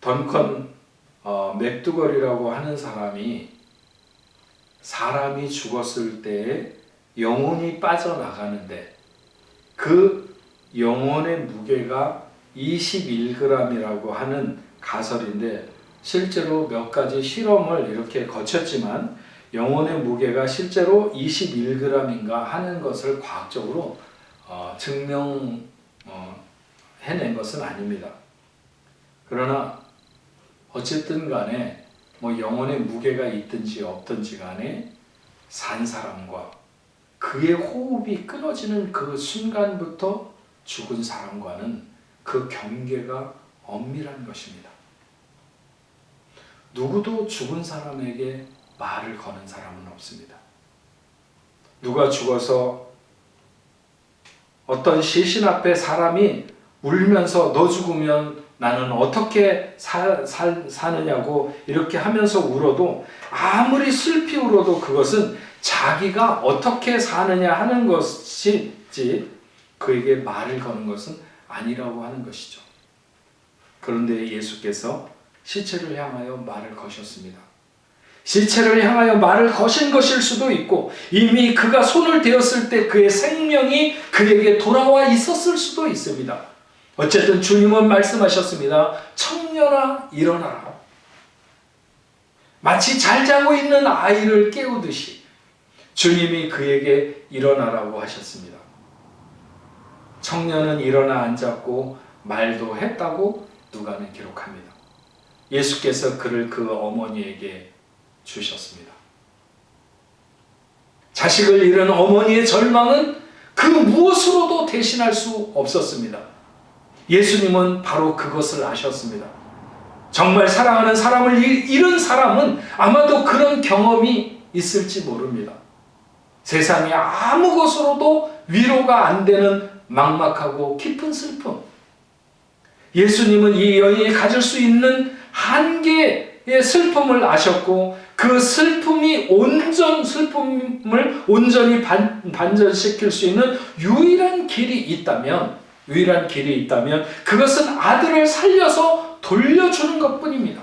던컨 맥두걸이라고 하는 사람이 죽었을 때 영혼이 빠져나가는데 그 영혼의 무게가 21g이라고 하는 가설인데, 실제로 몇 가지 실험을 이렇게 거쳤지만 영혼의 무게가 실제로 21g인가 하는 것을 과학적으로 증명해낸 것은 아닙니다. 그러나 어쨌든 간에 영혼의 무게가 있든지 없든지 간에 산 사람과 그의 호흡이 끊어지는 그 순간부터 죽은 사람과는 그 경계가 엄밀한 것입니다. 누구도 죽은 사람에게 말을 거는 사람은 없습니다. 누가 죽어서 어떤 시신 앞에 사람이 울면서 너 죽으면 나는 어떻게 사느냐고 이렇게 하면서 울어도, 아무리 슬피 울어도 그것은 자기가 어떻게 사느냐 하는 것이지 그에게 말을 거는 것은 아니라고 하는 것이죠. 그런데 예수께서 시체를 향하여 말을 거셨습니다. 시체를 향하여 말을 거신 것일 수도 있고, 이미 그가 손을 대었을 때 그의 생명이 그에게 돌아와 있었을 수도 있습니다. 어쨌든 주님은 말씀하셨습니다. 청년아, 일어나라. 마치 잘 자고 있는 아이를 깨우듯이 주님이 그에게 일어나라고 하셨습니다. 청년은 일어나 앉았고 말도 했다고 누가는 기록합니다. 예수께서 그를 그 어머니에게 주셨습니다. 자식을 잃은 어머니의 절망은 그 무엇으로도 대신할 수 없었습니다. 예수님은 바로 그것을 아셨습니다. 정말 사랑하는 사람을 잃은 사람은 아마도 그런 경험이 있을지 모릅니다. 세상에 아무 것으로도 위로가 안 되는 막막하고 깊은 슬픔. 예수님은 이 여인이 가질 수 있는 한계의 슬픔을 아셨고, 그 슬픔을 온전히 반전시킬 수 있는 유일한 길이 있다면 그것은 아들을 살려서 돌려주는 것뿐입니다.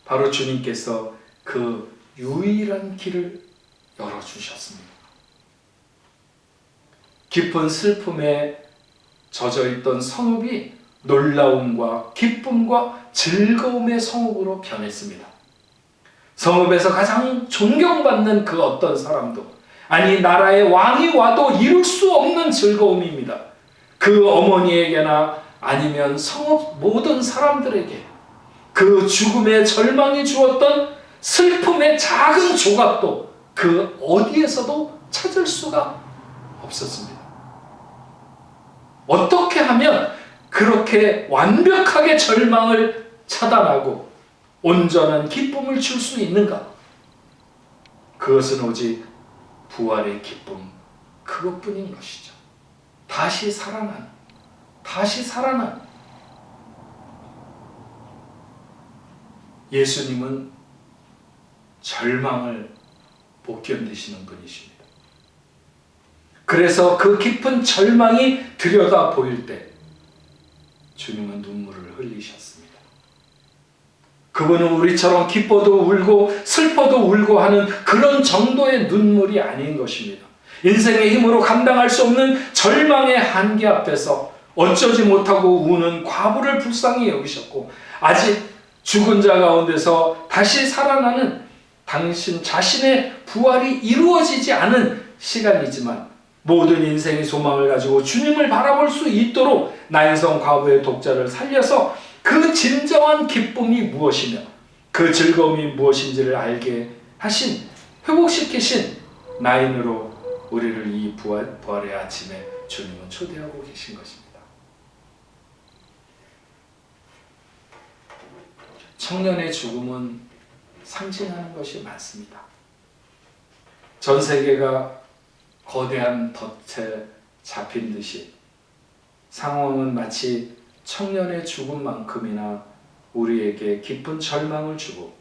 바로 주님께서 그 유일한 길을 열어주셨습니다. 깊은 슬픔에 젖어있던 성읍이 놀라움과 기쁨과 즐거움의 성읍으로 변했습니다. 성읍에서 가장 존경받는 그 어떤 사람도, 아니 나라의 왕이 와도 이룰 수 없는 즐거움입니다. 그 어머니에게나 아니면 성읍 모든 사람들에게 그 죽음의 절망이 주었던 슬픔의 작은 조각도 그 어디에서도 찾을 수가 없었습니다. 어떻게 하면 그렇게 완벽하게 절망을 차단하고 온전한 기쁨을 줄 수 있는가? 그것은 오직 부활의 기쁨, 그것뿐인 것이죠. 다시 살아난. 예수님은 절망을 못 견디시는 분이십니다. 그래서 그 깊은 절망이 들여다 보일 때 주님은 눈물을 흘리셨습니다. 그분은 우리처럼 기뻐도 울고 슬퍼도 울고 하는 그런 정도의 눈물이 아닌 것입니다. 인생의 힘으로 감당할 수 없는 절망의 한계 앞에서 어쩌지 못하고 우는 과부를 불쌍히 여기셨고, 아직 죽은 자 가운데서 다시 살아나는 당신 자신의 부활이 이루어지지 않은 시간이지만 모든 인생의 소망을 가지고 주님을 바라볼 수 있도록 나인성 과부의 독자를 살려서 그 진정한 기쁨이 무엇이며 그 즐거움이 무엇인지를 알게 하신, 회복시키신 나인으로 우리를 이 부활의 아침에 주님은 초대하고 계신 것입니다. 청년의 죽음은 상징하는 것이 많습니다. 전 세계가 거대한 덫에 잡힌 듯이 상황은 마치 청년의 죽음만큼이나 우리에게 깊은 절망을 주고,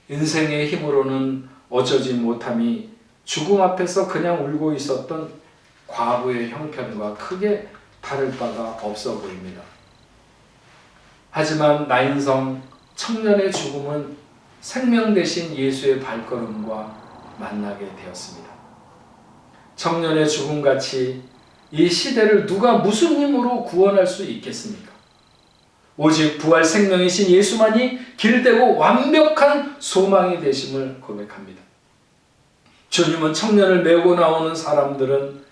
인생의 힘으로는 어쩌지 못함이 죽음 앞에서 그냥 울고 있었던 과부의 형편과 크게 다를 바가 없어 보입니다. 하지만 나인성 청년의 죽음은 생명 대신 예수의 발걸음과 만나게 되었습니다. 청년의 죽음같이 이 시대를 누가 무슨 힘으로 구원할 수 있겠습니까? 오직 부활 생명이신 예수만이 길되고 완벽한 소망이 되심을 고백합니다. 주님은 청년을 메고 나오는 사람들은,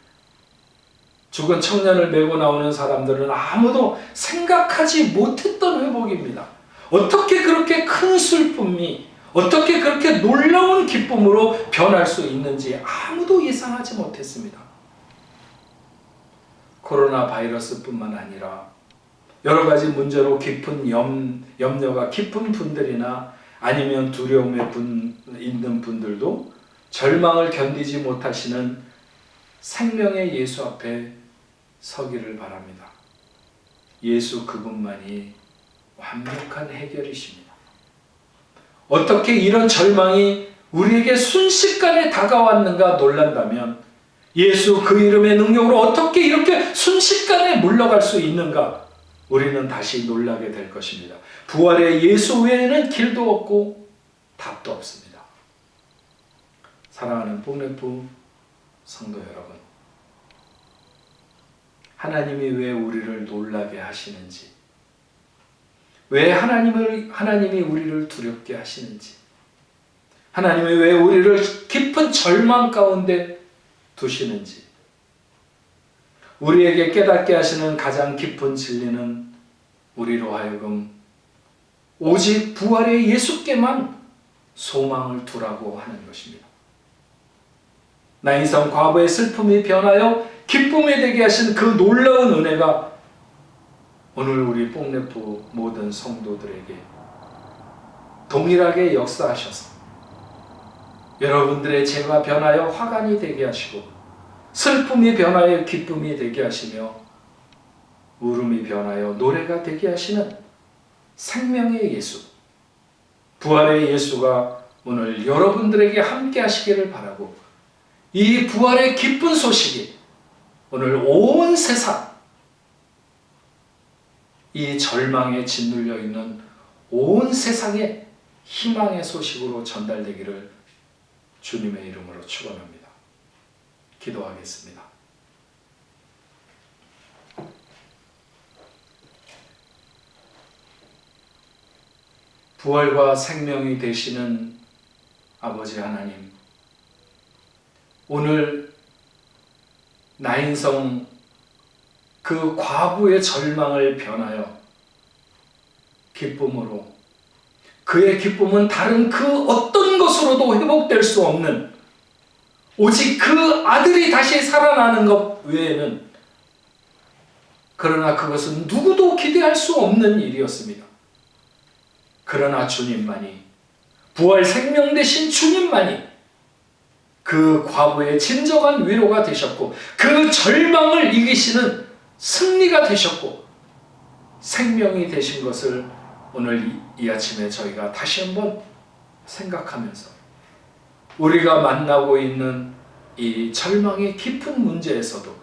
죽은 청년을 메고 나오는 사람들은 아무도 생각하지 못했던 회복입니다. 어떻게 그렇게 큰 슬픔이, 어떻게 그렇게 놀라운 기쁨으로 변할 수 있는지 아무도 예상하지 못했습니다. 코로나 바이러스뿐만 아니라 여러 가지 문제로 깊은 염려가 깊은 분들이나 아니면 두려움에 있는 분들도 절망을 견디지 못하시는 생명의 예수 앞에 서기를 바랍니다. 예수 그분만이 완벽한 해결이십니다. 어떻게 이런 절망이 우리에게 순식간에 다가왔는가 놀란다면 예수 그 이름의 능력으로 어떻게 이렇게 순식간에 물러갈 수 있는가 우리는 다시 놀라게 될 것입니다. 부활의 예수 외에는 길도 없고 답도 없습니다. 사랑하는 뽕레프 성도 여러분, 하나님이 왜 우리를 놀라게 하시는지, 왜 하나님이 우리를 두렵게 하시는지, 하나님이 왜 우리를 깊은 절망 가운데 두시는지, 우리에게 깨닫게 하시는 가장 깊은 진리는 우리로 하여금 오직 부활의 예수께만 소망을 두라고 하는 것입니다. 나인성 과거의 슬픔이 변하여 기쁨이 되게 하신 그 놀라운 은혜가 오늘 우리 뽕레프 모든 성도들에게 동일하게 역사하셔서 여러분들의 죄가 변하여 화관이 되게 하시고 슬픔이 변하여 기쁨이 되게 하시며 울음이 변하여 노래가 되게 하시는 생명의 예수, 부활의 예수가 오늘 여러분들에게 함께 하시기를 바라고, 이 부활의 기쁜 소식이 오늘 온 세상, 이 절망에 짓눌려 있는 온 세상에 희망의 소식으로 전달되기를 주님의 이름으로 축원합니다. 기도하겠습니다. 부활과 생명이 되시는 아버지 하나님, 오늘 나인성 그 과부의 절망을 변하여 기쁨으로, 그의 기쁨은 다른 그 어떤 것으로도 회복될 수 없는 오직 그 아들이 다시 살아나는 것 외에는, 그러나 그것은 누구도 기대할 수 없는 일이었습니다. 그러나 주님만이, 부활 생명 되신 주님만이 그 과부의 진정한 위로가 되셨고, 그 절망을 이기시는 승리가 되셨고 생명이 되신 것을 오늘 이 아침에 저희가 다시 한번 생각하면서 우리가 만나고 있는 이 절망의 깊은 문제에서도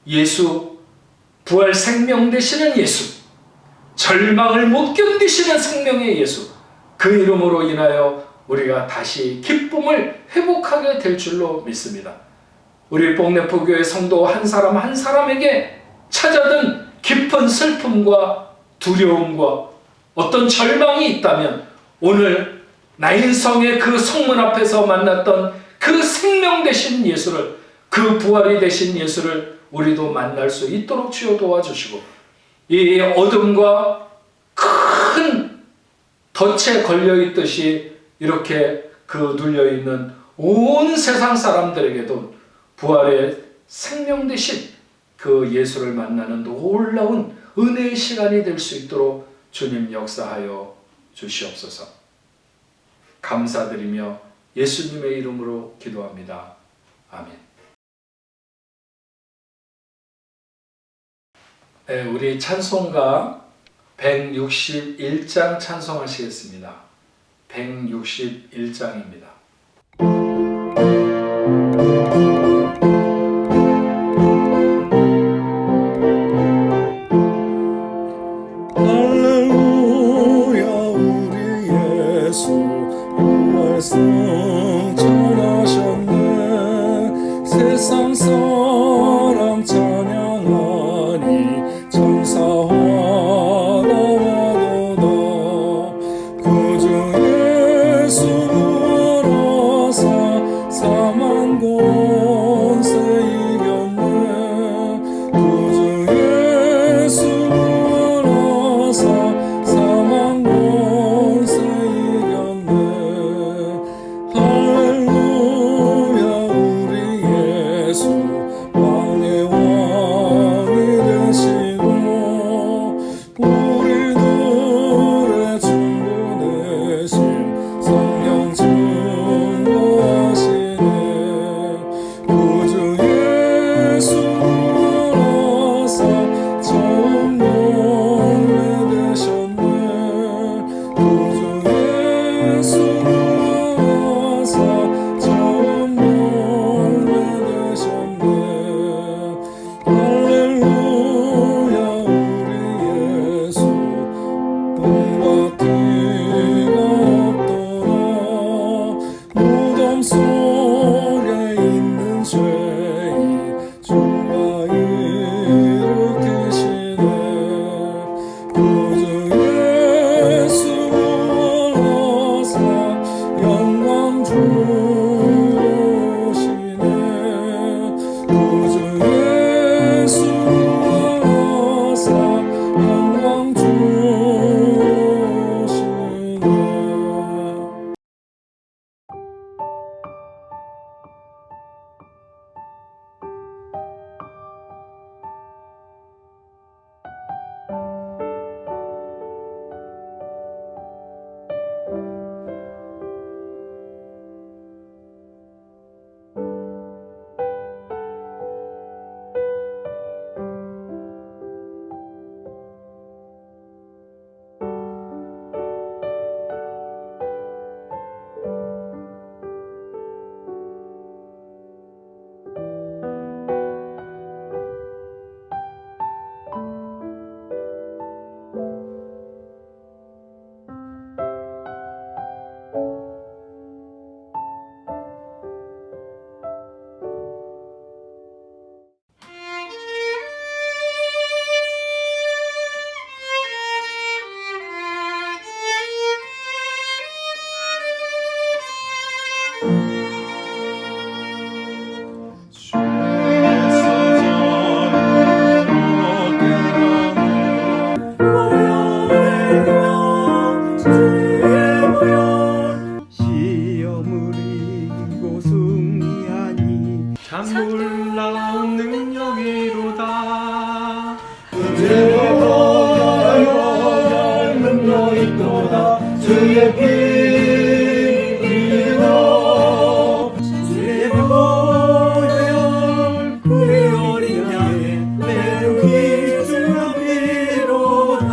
예수, 부활 생명 되시는 예수, 절망을 못 견디시는 생명의 예수, 그 이름으로 인하여 우리가 다시 기쁨을 회복하게 될 줄로 믿습니다. 우리 뽕레프 교회 성도 한 사람 한 사람에게 찾아든 깊은 슬픔과 두려움과 어떤 절망이 있다면 오늘 나인성의 그 성문 앞에서 만났던 그 생명 되신 예수를, 그 부활이 되신 예수를 우리도 만날 수 있도록 주여 도와주시고, 이 어둠과 큰 덫에 걸려있듯이 이렇게 그 눌려있는 온 세상 사람들에게도 부활의 생명 되신 그 예수를 만나는 놀라운 은혜의 시간이 될 수 있도록 주님 역사하여 주시옵소서. 감사드리며 예수님의 이름으로 기도합니다. 아멘. 네, 우리 찬송가 161장 찬송하시겠습니다. 161장입니다. 승천하셨네. 세상 사람 찬양하니 천사와 나와도다. 그중 예수 부활하셨네. 되심 성령 충고하시네 구주 예수로서 처음 열매 되셨네 구주 예수로서 처음 열매 되셨네 할렐루야 우리 예수 꿈과 티가 없더라 무덤 속에 있는 죄인 주가 일으키시네 구주 예수 원로사 영광 주시네 구주 예수 원로사 영광 주시네 시험을 이기고 승리하니 참 놀라운 능력이로다. 주의 보혈 능력이 또다. 주의 피 흘려 주의 보혈 우리 어린 양의 매우 귀중한 피로다.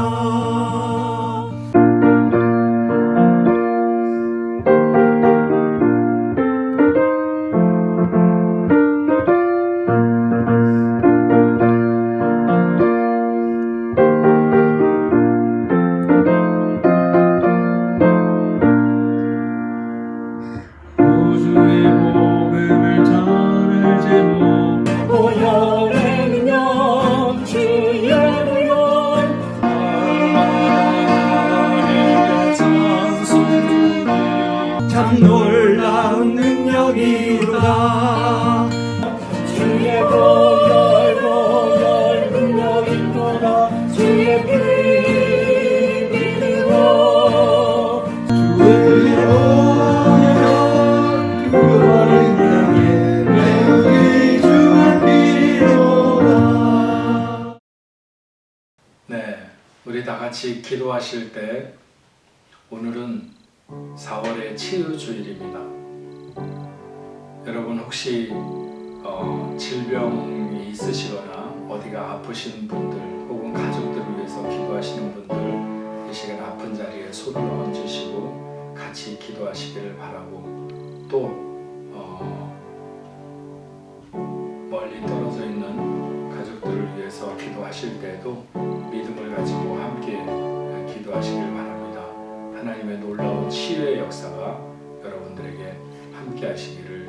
구주의 복음을 전할 제목 보혈의 능력 주의 보혈 하나님의 찬송주니 참 놀라운 능력이로다. 주의 보혈 능력이 또다. 주의 피 흘려 주의 보혈 그 어린 양의 매우 귀중한 피로다. 네, 우리 다 같이 기도하실 때 오늘은 4월의 치유주일입니다. 여러분 혹시 질병이 있으시거나 어디가 아프신 분들 혹은 가족들을 위해서 기도하시는 분들 이 시간 아픈 자리에 손을 얹으시고 같이 기도하시기를 바라고 또 멀리 떨어져 있는 가족들을 위해서 기도하실 때에도 믿음을 가지고 함께 기도하시길 바랍니다. 하나님의 놀라운 치유의 역사가 여러분들에게 함께 하시기를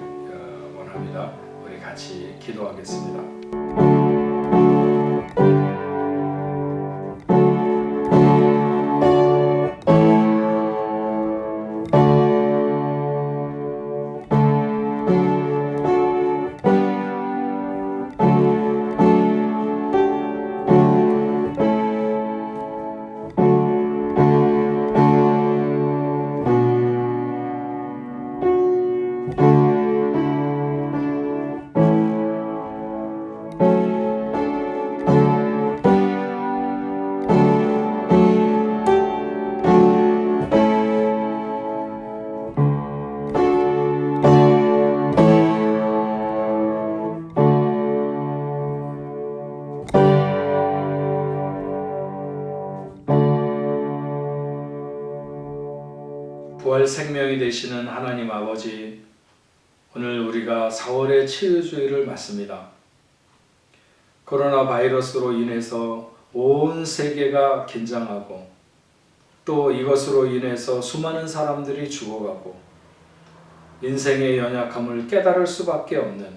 원합니다. 우리 같이 기도하겠습니다. 부활 생명이 되시는 하나님 아버지, 오늘 우리가 4월의 치유주의를 맞습니다. 코로나 바이러스로 인해서 온 세계가 긴장하고 또 이것으로 인해서 수많은 사람들이 죽어가고 인생의 연약함을 깨달을 수밖에 없는,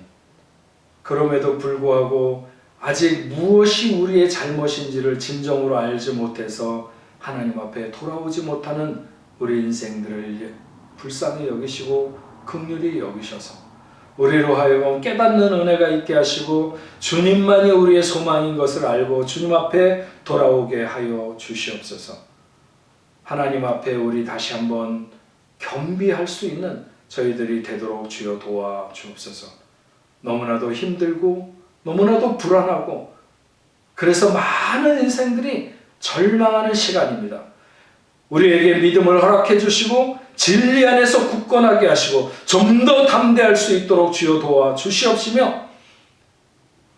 그럼에도 불구하고 아직 무엇이 우리의 잘못인지를 진정으로 알지 못해서 하나님 앞에 돌아오지 못하는 우리 인생들을 불쌍히 여기시고 긍휼히 여기셔서 우리로 하여금 깨닫는 은혜가 있게 하시고 주님만이 우리의 소망인 것을 알고 주님 앞에 돌아오게 하여 주시옵소서. 하나님 앞에 우리 다시 한번 겸비할 수 있는 저희들이 되도록 주여 도와 주옵소서. 너무나도 힘들고 너무나도 불안하고 그래서 많은 인생들이 절망하는 시간입니다. 우리에게 믿음을 허락해 주시고 진리 안에서 굳건하게 하시고 좀 더 담대할 수 있도록 주여 도와 주시옵시며,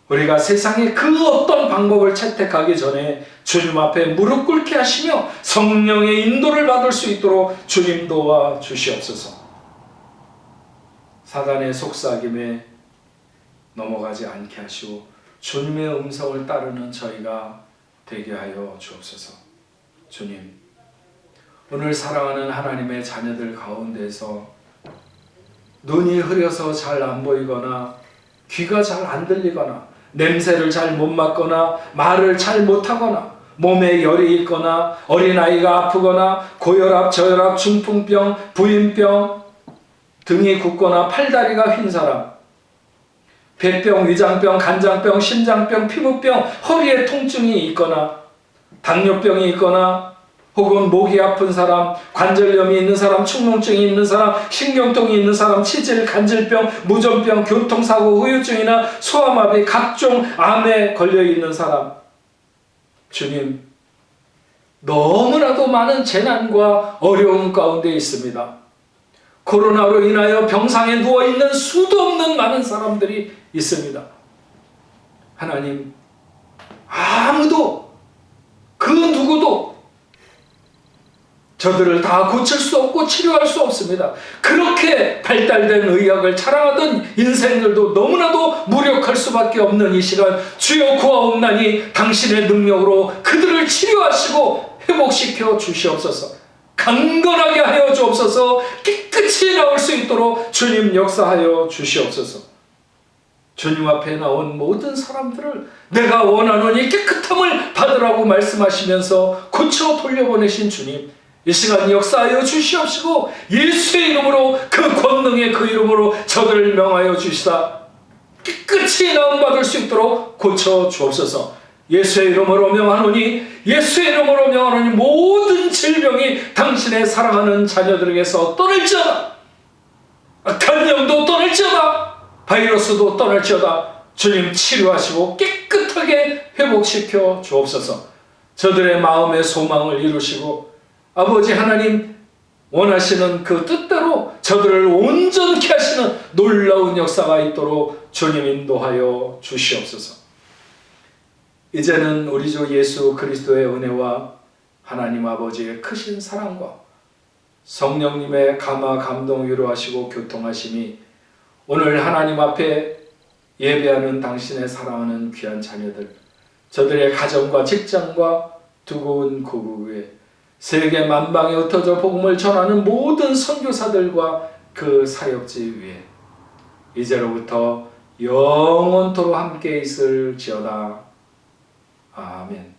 우리가 세상의 그 어떤 방법을 채택하기 전에 주님 앞에 무릎 꿇게 하시며 성령의 인도를 받을 수 있도록 주님 도와 주시옵소서. 사단의 속삭임에 넘어가지 않게 하시고 주님의 음성을 따르는 저희가 되게 하여 주옵소서. 주님, 오늘 사랑하는 하나님의 자녀들 가운데서 눈이 흐려서 잘 안 보이거나 귀가 잘 안 들리거나 냄새를 잘 못 맡거나 말을 잘 못하거나 몸에 열이 있거나 어린아이가 아프거나 고혈압, 저혈압, 중풍병, 부인병, 등이 굽거나 팔다리가 휜 사람, 배병, 위장병, 간장병, 심장병, 피부병, 허리에 통증이 있거나 당뇨병이 있거나 혹은 목이 아픈 사람, 관절염이 있는 사람, 축농증이 있는 사람, 신경통이 있는 사람, 치질, 간질병, 무전병, 교통사고, 후유증이나 소아마비, 각종 암에 걸려있는 사람, 주님, 너무나도 많은 재난과 어려움 가운데 있습니다. 코로나로 인하여 병상에 누워있는 수도 없는 많은 사람들이 있습니다. 하나님, 아무도 그 누구도 저들을 다 고칠 수 없고 치료할 수 없습니다. 그렇게 발달된 의학을 자랑하던 인생들도 너무나도 무력할 수밖에 없는 이 시간, 주여 구하옵나니 당신의 능력으로 그들을 치료하시고 회복시켜 주시옵소서. 강건하게 하여 주옵소서. 깨끗이 나올 수 있도록 주님 역사하여 주시옵소서. 주님 앞에 나온 모든 사람들을 내가 원하노니 깨끗함을 받으라고 말씀하시면서 고쳐 돌려보내신 주님, 이 시간 역사하여 주시옵시고 예수의 이름으로, 그 권능의 그 이름으로 저들을 명하여 주시사 깨끗이 나음받을 수 있도록 고쳐 주옵소서. 예수의 이름으로 명하노니, 예수의 이름으로 명하노니 모든 질병이 당신의 사랑하는 자녀들에게서 떠날지어다. 악한 영도 떠날지어다. 바이러스도 떠날지어다. 주님 치료하시고 깨끗하게 회복시켜 주옵소서. 저들의 마음의 소망을 이루시고 아버지 하나님 원하시는 그 뜻대로 저들을 온전케 하시는 놀라운 역사가 있도록 주님 인도하여 주시옵소서. 이제는 우리 주 예수 그리스도의 은혜와 하나님 아버지의 크신 사랑과 성령님의 감화 감동 위로하시고 교통하심이 오늘 하나님 앞에 예배하는 당신의 사랑하는 귀한 자녀들, 저들의 가정과 직장과 두고온 고국에 세계 만방에 흩어져 복음을 전하는 모든 선교사들과 그 사역지 위에 이제로부터 영원토록 함께 있을지어다. 아멘.